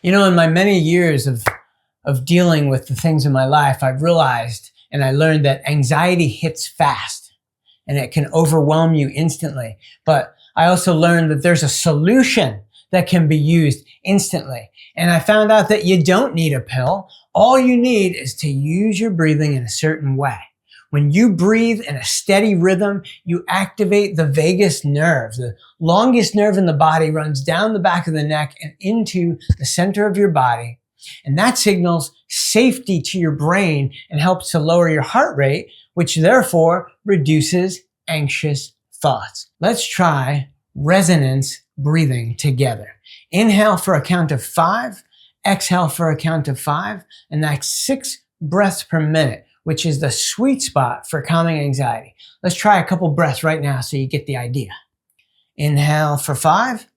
You know, in my many years of dealing with the things in my life, I've realized and I learned that anxiety hits fast and it can overwhelm you instantly. But I also learned that there's a solution that can be used instantly. And I found out that you don't need a pill. All you need is to use your breathing in a certain way. When you breathe in a steady rhythm, you activate the vagus nerve. The longest nerve in the body runs down the back of the neck and into the center of your body. And that signals safety to your brain and helps to lower your heart rate, which therefore reduces anxious thoughts. Let's try resonance breathing together. Inhale for a count of 5, exhale for a count of 5, and that's 6 breaths per minute, which is the sweet spot for calming anxiety. Let's try a couple breaths right now so you get the idea. Inhale for 5.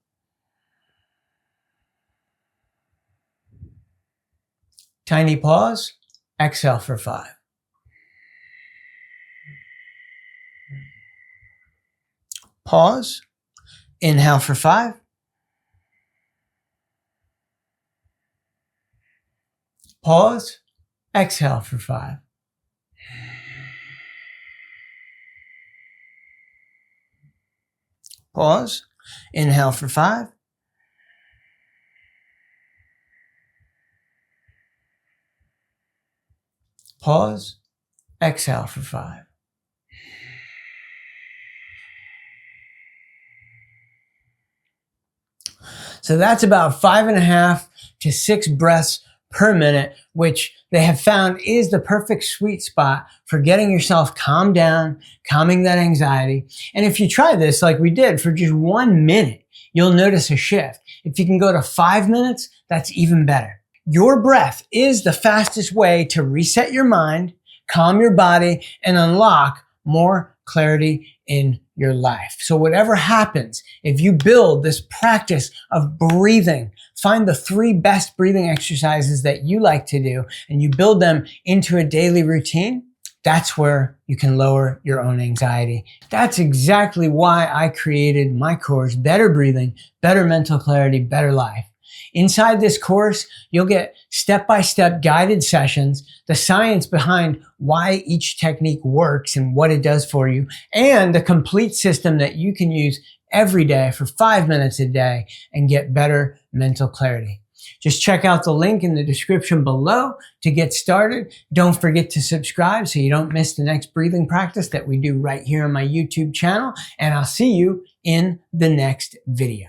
Tiny pause. Exhale for 5. Pause. Inhale for 5. Pause. Exhale for 5. Pause. Inhale for 5. Pause. Exhale for 5. So that's about 5.5 to 6 breaths per minute, which they have found is the perfect sweet spot for getting yourself calmed down, calming that anxiety. And if you try this like we did for just 1 minute, you'll notice a shift. If you can go to 5 minutes, that's even better. Your breath is the fastest way to reset your mind, calm your body, and unlock more clarity in your life. So whatever happens, if you build this practice of breathing, find the 3 best breathing exercises that you like to do, and you build them into a daily routine, that's where you can lower your own anxiety. That's exactly why I created my course, Better Breathing, Better Mental Clarity, Better Life. Inside this course, you'll get step-by-step guided sessions, the science behind why each technique works and what it does for you, and the complete system that you can use every day for 5 minutes a day and get better mental clarity. Just check out the link in the description below to get started. Don't forget to subscribe so you don't miss the next breathing practice that we do right here on my YouTube channel, and I'll see you in the next video.